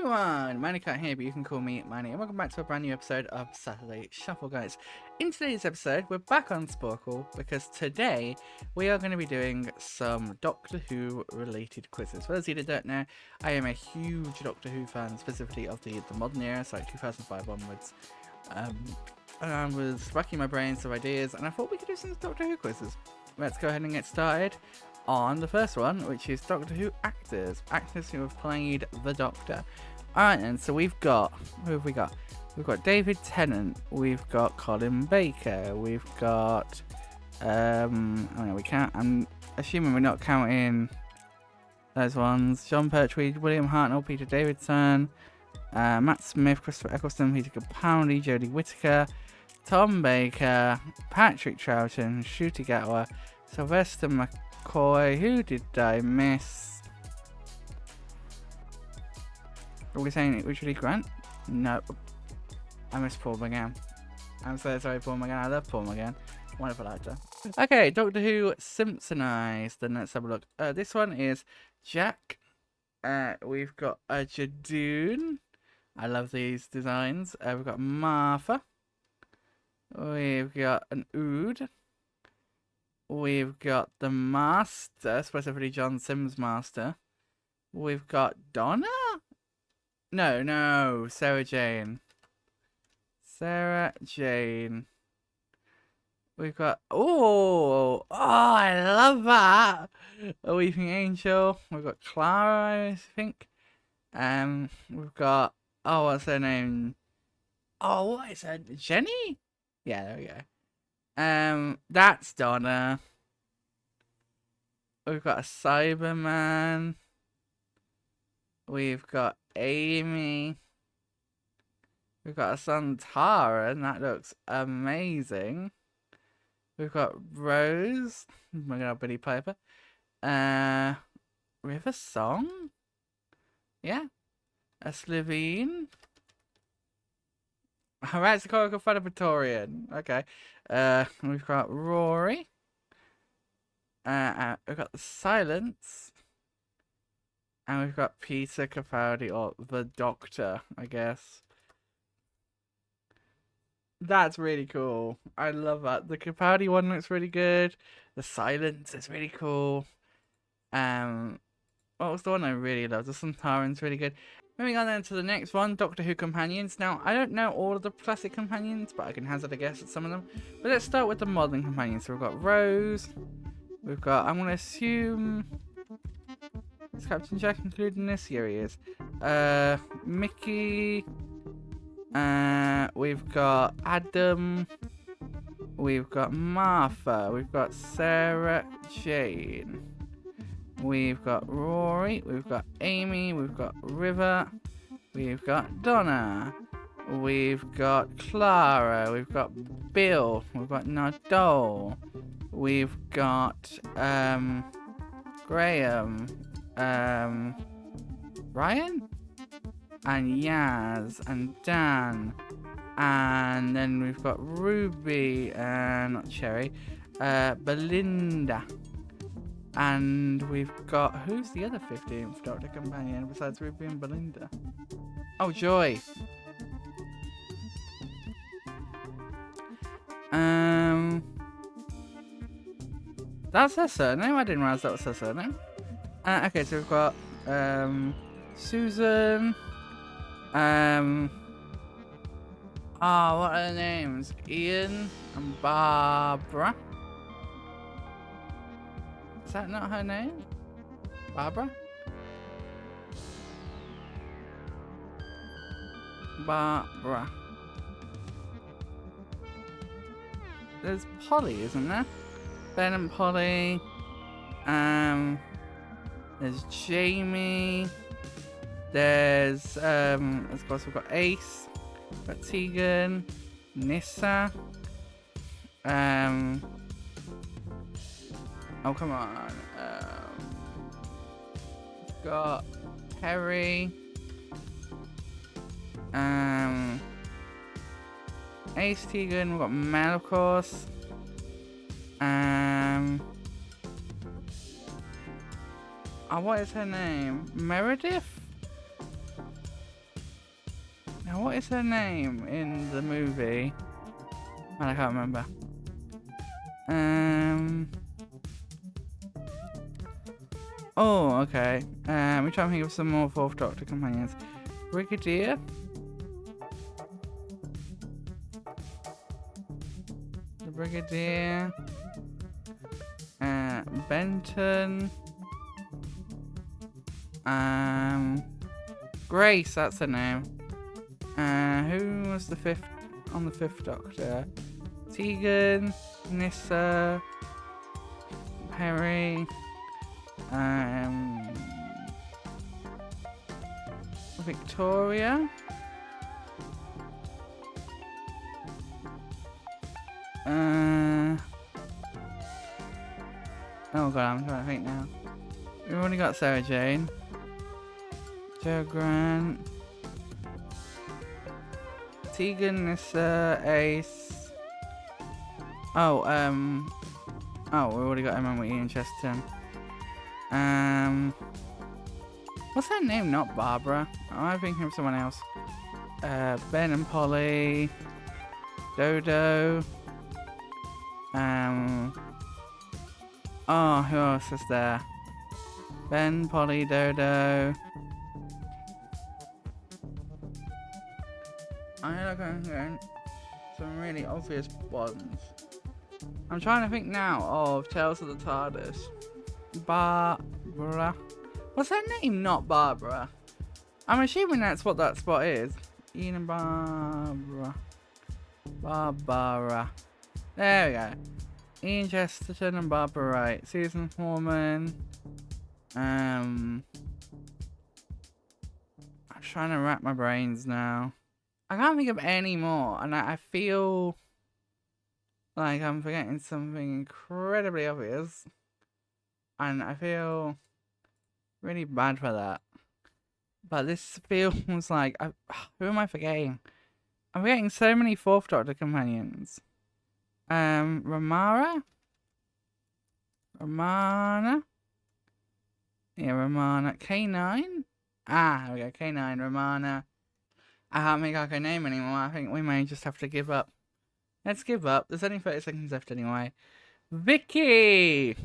everyone, Mineycart here, but you can call me Miney, and welcome back to a brand new episode of Saturday Shuffle, guys. In today's episode, we're back on Sporcle, because today we are going to be doing some Doctor Who related quizzes. For those of you that don't know, I am a huge Doctor Who fan, specifically of the modern era, so like 2005 onwards. And I was racking my brains of ideas, and I thought we could do some Doctor Who quizzes. Let's go ahead and get started on the first one, which is Doctor Who actors who have played the Doctor. Alright then, so we've got, who have we got? We've got David Tennant, we've got Colin Baker, we've got, oh no, we can't, I'm assuming we're not counting those ones. John Pertwee, William Hartnell, Peter Davidson, Matt Smith, Christopher Eccleston, Peter Capaldi, Jodie Whittaker, Tom Baker, Patrick Troughton, Ncuti Gatwa, Sylvester McCoy. Who did I miss? Are we saying Richard E. Grant? No. I missed Paul McGann. I'm so sorry, Paul McGann. I love Paul McGann. Wonderful actor. Okay, Doctor Who Simpsonized. Then let's have a look. This one is Jack. We've got a Jadoon. I love these designs. We've got Martha. We've got an Ood. We've got the Master, specifically John Sims' Master. We've got Donna? No, Sarah Jane. Sarah Jane. We've got, oh, I love that. A Weeping Angel. We've got Clara, I think. We've got, oh, what's her name? Oh, what is her? Jenny? Yeah, there we go. That's Donna. We've got a Cyberman. We've got Amy. We've got a son Tara, and that looks amazing. We've got Rose. Oh my god, Billy Piper. River Song? Yeah. A Slovene. Alright, it's a Coracle Victorian. Okay. We've got Rory. We've got the Silence. And we've got Peter Capaldi, or the Doctor, I guess. That's really cool. I love that. The Capaldi one looks really good. The Silence is really cool. What was the one I really loved? The Suntaran's really good. Moving on then to the next one, Doctor Who companions. Now, I don't know all of the classic companions, but I can hazard a guess at some of them. But let's start with the modern companions. So we've got Rose. We've got, I'm going to assume, is Captain Jack included in this? Here he is. Mickey. We've got Adam. We've got Martha. We've got Sarah Jane. We've got Rory, we've got Amy, we've got River, we've got Donna, we've got Clara, we've got Bill, we've got Nardole, we've got Graham, Ryan, and Yaz, and Dan, and then we've got Ruby, not Cherry, Belinda. And we've got, who's the other 15th Doctor companion besides Ruby and Belinda? Oh, Joy. That's her surname. I didn't realize that was her surname. Okay, so we've got Susan. What are their names? Ian and Barbara. Is that not her name? Barbara? Barbara. There's Polly, isn't there? Ben and Polly. There's Jamie. There's, of course we've got Ace. We've got Tegan. Nissa. Oh, come on. We've got Perry. Ace, Tegan. We've got Mel, of course. Oh, what is her name? Meredith? Now, what is her name in the movie? Man, I can't remember. Oh, okay. We try and think of some more Fourth Doctor companions. Brigadier? The Brigadier. Benton. Grace, that's her name. Who was the fifth on the Fifth Doctor? Tegan, Nyssa, Perry, Victoria. Oh god, I'm trying to think now. We've already got Sarah Jane. Joe Grant. Tegan, Nyssa, Ace. Oh, we already got Emma with Ian Chesterton. What's her name? Not Barbara. I'm thinking of someone else. Ben and Polly. Dodo. Oh, who else is there? Ben, Polly, Dodo. I know I'm some really obvious ones. I'm trying to think now of Tales of the TARDIS. Barbara. What's her name? Not Barbara. I'm assuming that's what that spot is. Ian and Barbara. Barbara. There we go. Ian Chesterton and Barbara Wright. Susan Foreman. I'm trying to wrap my brains now. I can't think of any more, and I feel like I'm forgetting something incredibly obvious, and I feel really bad for that. But this feels like who am I forgetting? I'm forgetting so many Fourth Doctor companions. Romana. Yeah, Romana. K9. Here we go. K9. Romana. I can't think I can name anymore. I think we may just have to give up. Let's give up. There's only 30 seconds left anyway. Vicky,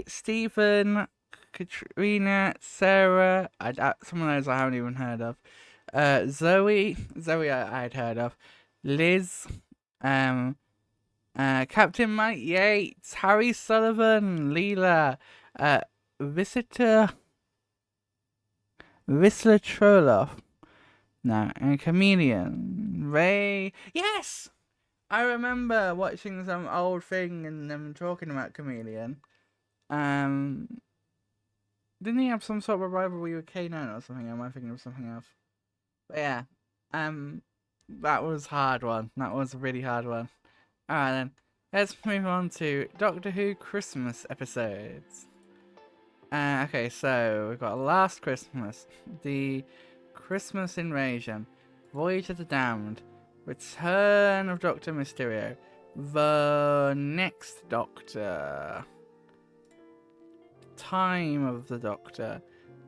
Stephen, Katrina, Sarah. Some of those I haven't even heard of. Zoe I'd heard of. Liz. Captain Mike Yates, Harry Sullivan, Leela, Visitla Trolloff. No, and Chameleon. Ray. Yes! I remember watching some old thing and them talking about Chameleon. Didn't he have some sort of a rivalry with K9 or something? Am I thinking of something else? But yeah. That was a hard one. That was a really hard one. Alright then. Let's move on to Doctor Who Christmas episodes. Okay, so we've got Last Christmas. The Christmas Invasion, Voyage of the Damned, Return of Dr. Mysterio, The Next Doctor, Time of the Doctor,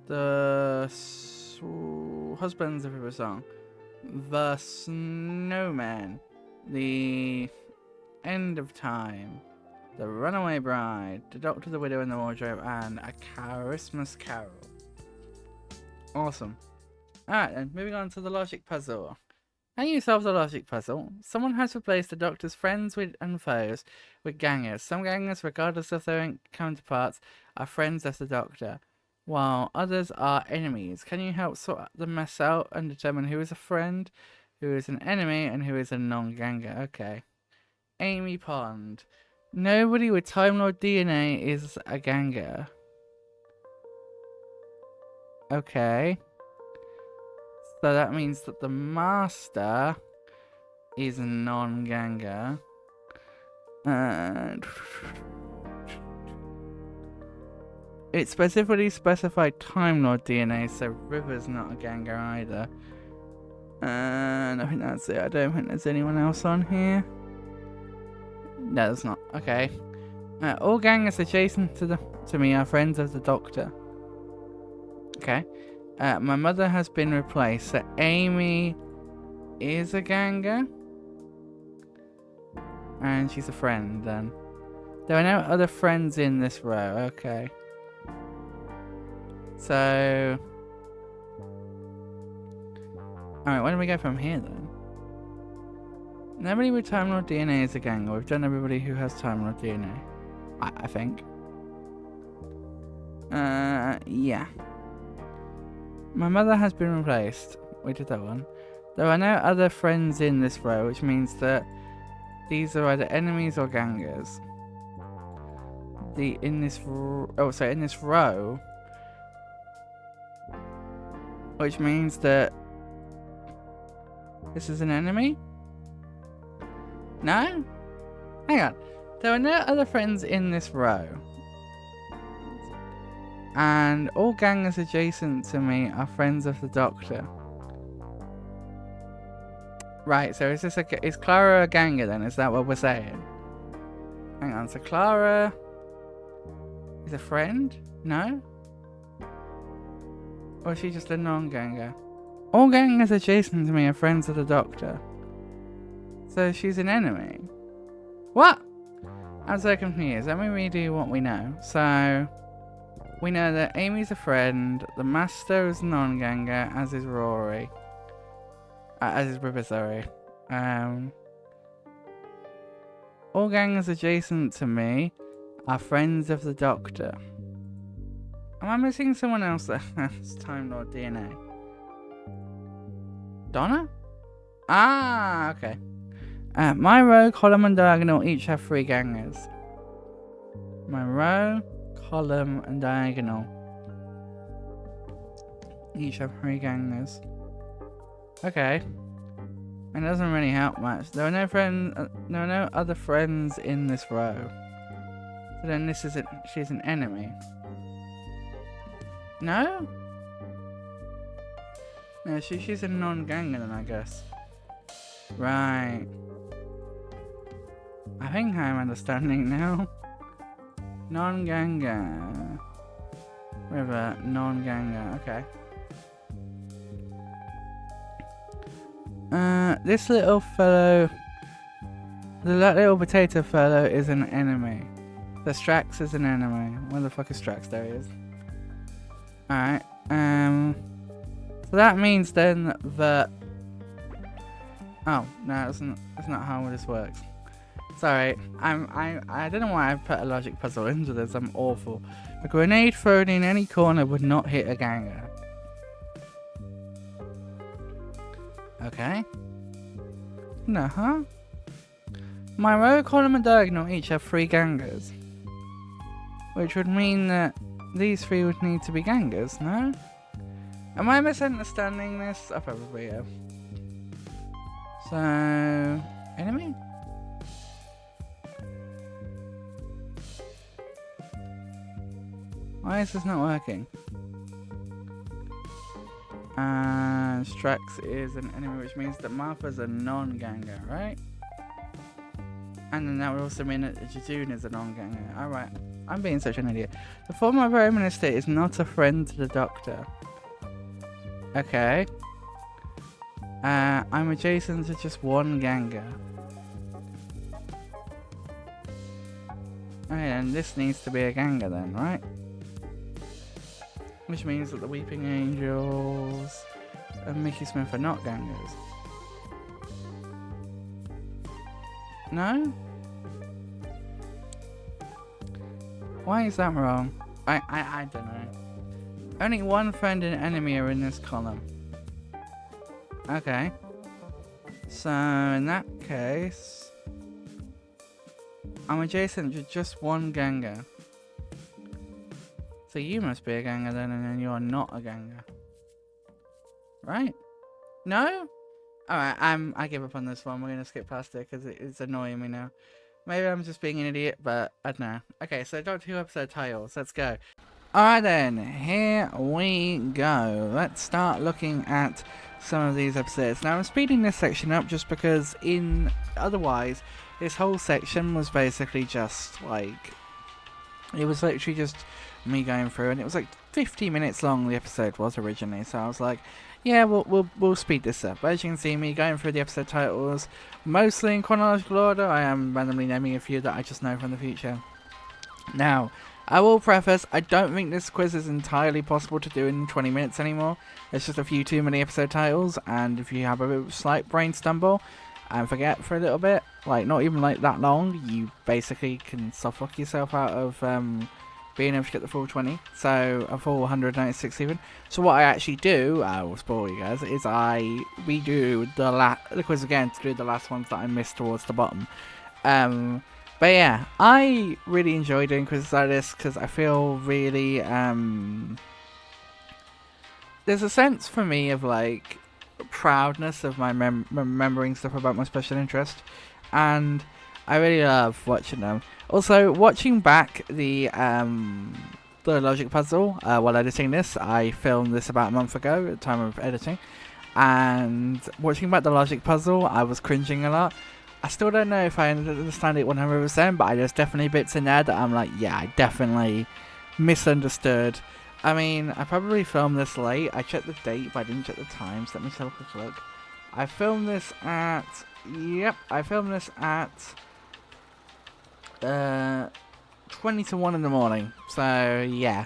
The Husbands of River Song, The Snowman, The End of Time, The Runaway Bride, The Doctor, the Widow, and the Wardrobe, and A Christmas Carol. Awesome. Alright then, moving on to the logic puzzle. How you solve the logic puzzle? Someone has replaced the Doctor's friends and foes with gangers. Some gangers, regardless of their counterparts, are friends of the Doctor, while others are enemies. Can you help sort the mess out and determine who is a friend, who is an enemy, and who is a non-ganger? Okay. Amy Pond. Nobody with Time Lord DNA is a ganger. Okay. So that means that the Master is a non-ganger. It specifically specified Time Lord DNA, so River's not a ganger either. And I think that's it. I don't think there's anyone else on here. No, there's not. Okay. All gangers adjacent to me are friends of the Doctor. Okay. My mother has been replaced. So Amy is a ganger. And she's a friend then. There are no other friends in this row. Okay. So... Alright, where do we go from here then? Nobody with terminal DNA is a ganger. We've done everybody who has terminal DNA. I think. Yeah. My mother has been replaced. We did that one. There are no other friends in this row, which means that these are either enemies or gangers. In this row, which means that this is an enemy? No? Hang on. There are no other friends in this row. And all gangers adjacent to me are friends of the Doctor. Right, so is Clara a ganger then? Is that what we're saying? Hang on, so Clara is a friend? No? Or is she just a non-ganger? All gangers adjacent to me are friends of the Doctor. So she's an enemy. What? I'm so confused. Let me redo what we know. So, we know that Amy's a friend, the Master is a non-ganger, as is Rory. As is River, sorry. All gangers adjacent to me are friends of the Doctor. Am I missing someone else that has Time Lord DNA? Donna? Ah, okay. My row, column, and diagonal each have 3 gangers. My row, column, and diagonal each have 3 gangers. Okay. It doesn't really help much. There are no other friends in this row. So then she's an enemy. No? No, she's a non-ganger then, I guess. Right. I think I'm understanding now. Non-ganger. River, non-ganger, okay. This little fellow, that little potato fellow is an enemy. The Strax is an enemy. Where the fuck is Strax? There he is. Alright, so that means then that... Oh, no, that's not how this works. Sorry, I don't know why I put a logic puzzle into this, I'm awful. A grenade thrown in any corner would not hit a ganger. Okay. No, huh? My row, column, and diagonal each have 3 gangers. Which would mean that these 3 would need to be gangers, no? Am I misunderstanding this? I probably am. So... enemy? Why is this not working? And Strax is an enemy, which means that Martha's a non-ganger, right? And then that would also mean that Jejun is a non-ganger. Alright, I'm being such an idiot. The former Prime Minister is not a friend to the Doctor. Okay. I'm adjacent to just 1 ganger. Okay, and this needs to be a ganger then, right? Which means that the Weeping Angels and Mickey Smith are not gangers. No? Why is that wrong? I don't know. Only 1 friend and enemy are in this column. Okay. So in that case, I'm adjacent to just 1 ganger. So you must be a ganger then, and then you're not a ganger. Right? No? Alright, I give up on this one. We're going to skip past it because it's annoying me now. Maybe I'm just being an idiot, but I don't know. Okay, so Doctor Who episode titles. Let's go. Alright then, here we go. Let's start looking at some of these episodes. Now I'm speeding this section up just because otherwise this whole section was basically just like... It was literally just me going through, and it was like 50 minutes long. The episode was originally, so I was like, yeah, we'll speed this up. But as you can see, me going through the episode titles, mostly in chronological order. I am randomly naming a few that I just know from the future. Now, I will preface, I don't think this quiz is entirely possible to do in 20 minutes anymore. There's just a few too many episode titles, and if you have a bit of a slight brain stumble and forget for a little bit, like not even like that long, you basically can suffocate yourself out of being able to get the full 20, so a full 196 even. So what I actually do, I will spoil you guys, is we do the quiz again to do the last ones that I missed towards the bottom. But yeah, I really enjoy doing quizzes like this because I feel really, there's a sense for me of like proudness of my remembering stuff about my special interest, and I really love watching them. Also, watching back the logic puzzle while editing this, I filmed this about a month ago at the time of editing, and watching back the logic puzzle, I was cringing a lot. I still don't know if I understand it 100%, but there's definitely bits in there that I'm like, yeah, I definitely misunderstood. I mean, I probably filmed this late. I checked the date, but I didn't check the time, so let me just have a quick look. I filmed this at... Yep, I filmed this at 20 to 1 in the morning. So, yeah.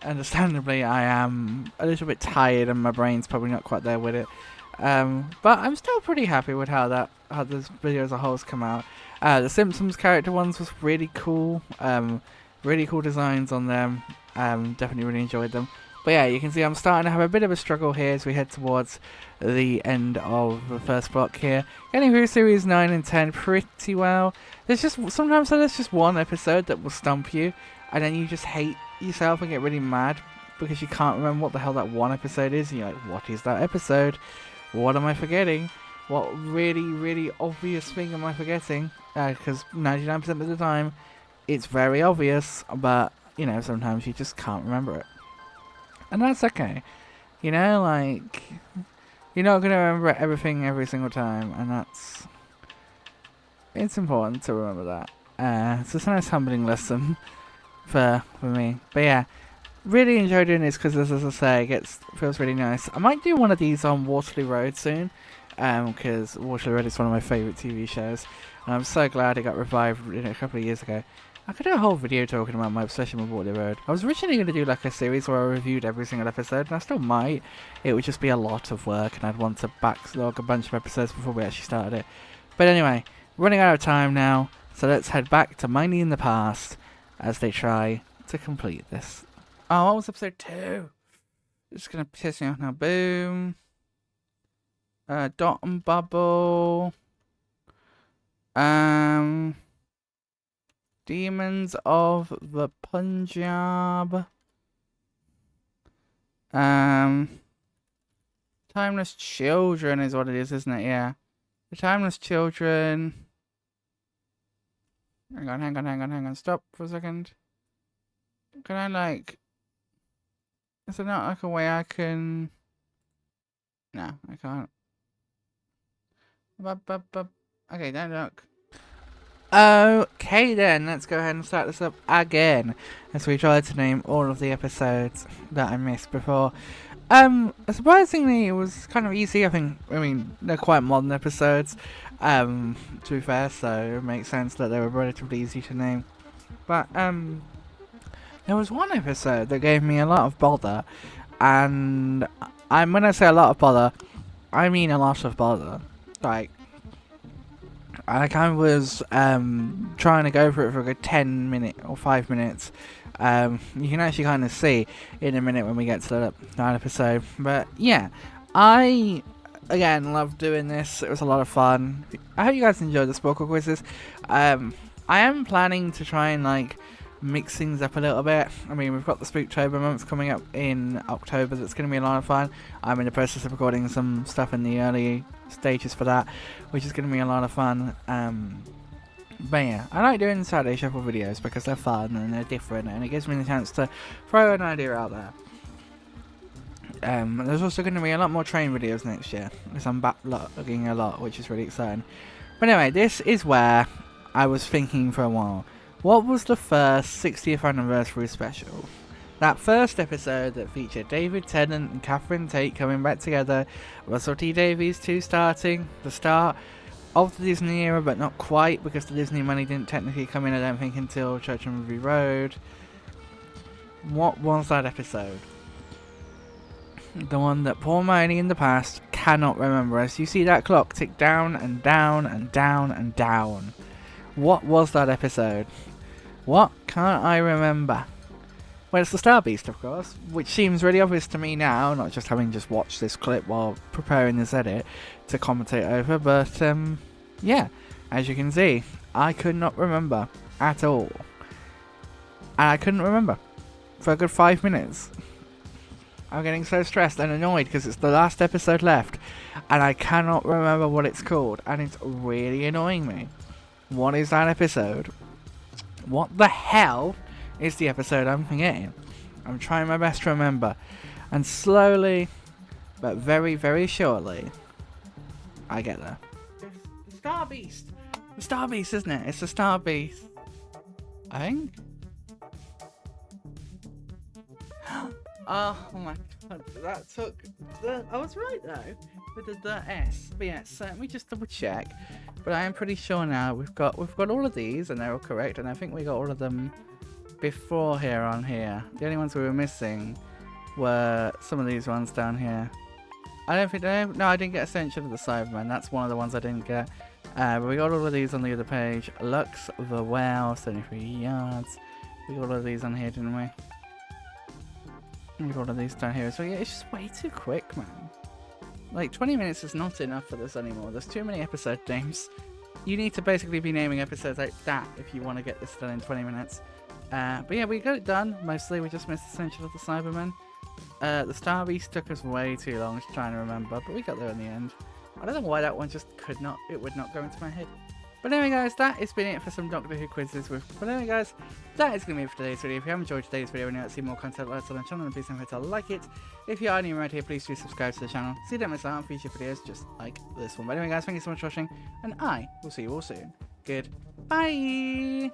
Understandably, I am a little bit tired and my brain's probably not quite there with it. But I'm still pretty happy with how this video as a whole has come out. The Simpsons character ones was really cool. Really cool designs on them. Definitely really enjoyed them. But yeah, you can see I'm starting to have a bit of a struggle here as we head towards the end of the first block here. Getting through series 9 and 10 pretty well. Sometimes there's just one episode that will stump you, and then you just hate yourself and get really mad because you can't remember what the hell that one episode is, and you're like, what is that episode? What am I forgetting? What really, really obvious thing am I forgetting? Because 99% of the time, it's very obvious, but, you know, sometimes you just can't remember it. And that's okay. You know, like, you're not going to remember everything every single time, and it's important to remember that. It's just a nice humbling lesson for me. But yeah, really enjoy doing this because, as I say, it feels really nice. I might do one of these on Waterloo Road soon, because Waterloo Road is one of my favourite TV shows, and I'm so glad it got revived a couple of years ago. I could do a whole video talking about my obsession with Waterloo Road. I was originally going to do like a series where I reviewed every single episode, and I still might. It would just be a lot of work, and I'd want to backlog a bunch of episodes before we actually started it. But anyway, running out of time now, so let's head back to Miney in the past as they try to complete this. Oh, what was episode 2? It's gonna piss me off now. Boom. Dot and Bubble. Demons of the Punjab. Timeless Children is what it is, isn't it? Yeah. The Timeless Children. Hang on. Stop for a second. Can I, like... Is there not, like, a way I can... No, I can't. Okay, don't look. Okay then, let's go ahead and start this up again as we try to name all of the episodes that I missed before. Surprisingly, it was kind of easy. I mean, they're quite modern episodes, to be fair, so it makes sense that they were relatively easy to name. But, there was one episode that gave me a lot of bother, and when I say a lot of bother, I mean a lot of bother. Like, I kind of was trying to go for it for a good 10 minutes or 5 minutes. You can actually kind of see in a minute when we get to that episode. But yeah, I again love doing this. It was a lot of fun. I hope you guys enjoyed the Sporcle quizzes. I am planning to try and like mix things up a little bit. I mean, we've got the Spooktober month coming up in October. That's going to be a lot of fun. I'm in the process of recording some stuff in the early stages for that, which is going to be a lot of fun. But yeah, I like doing Saturday Shuffle videos because they're fun and they're different, and it gives me the chance to throw an idea out there. There's also going to be a lot more train videos next year because I'm backlogging a lot, which is really exciting. But anyway, this is where I was thinking for a while. What was the first 60th anniversary special? That first episode that featured David Tennant and Catherine Tate coming back together, Russell T Davies 2 starting, the start of the Disney era, but not quite, because the Disney money didn't technically come in, I don't think, until Church and Ruby Road. What was that episode? The one that poor Miney in the past cannot remember, as you see that clock tick down and down and down and down. What was that episode? What can't I remember? Well, it's the Star Beast, of course, which seems really obvious to me now, not just having just watched this clip while preparing this edit to commentate over, but yeah, as you can see, I could not remember at all. And I couldn't remember for a good 5 minutes. I'm getting so stressed and annoyed because it's the last episode left and I cannot remember what it's called, and it's really annoying me. What is that episode? What the hell is the episode I'm forgetting? I'm trying my best to remember, and slowly but very, very surely I get there. The Star Beast! The Star Beast, isn't it? It's the Star Beast, I think. Oh my god, that took the... I was right though, with the S. But yeah, so let me just double check. But I am pretty sure now we've got all of these, and they're all correct, and I think we got all of them before here on here. The only ones we were missing were some of these ones down here. I don't think no, I didn't get Ascension of the Cyberman. That's one of the ones I didn't get. But we got all of these on the other page. Lux the Wow, 73 yards. We got all of these on here, didn't we? We got all of these down here. So yeah, it's just way too quick, man. Like 20 minutes is not enough for this anymore. There's too many episode names. You need to basically be naming episodes like that if you want to get this done in 20 minutes. But yeah, we got it done. Mostly, we just missed Essential of the Cybermen. The Star Beast took us way too long to try and remember, but we got there in the end. I don't know why that one just would not go into my head. But anyway guys, that has been it for some Doctor Who quizzes with... But anyway guys, that is going to be it for today's video. If you have enjoyed today's video and you want to see more content like this on the channel, then please don't forget to like it. If you are new around here, please do subscribe to the channel so you don't miss out on future videos just like this one. But anyway guys, thank you so much for watching, and I will see you all soon. Goodbye!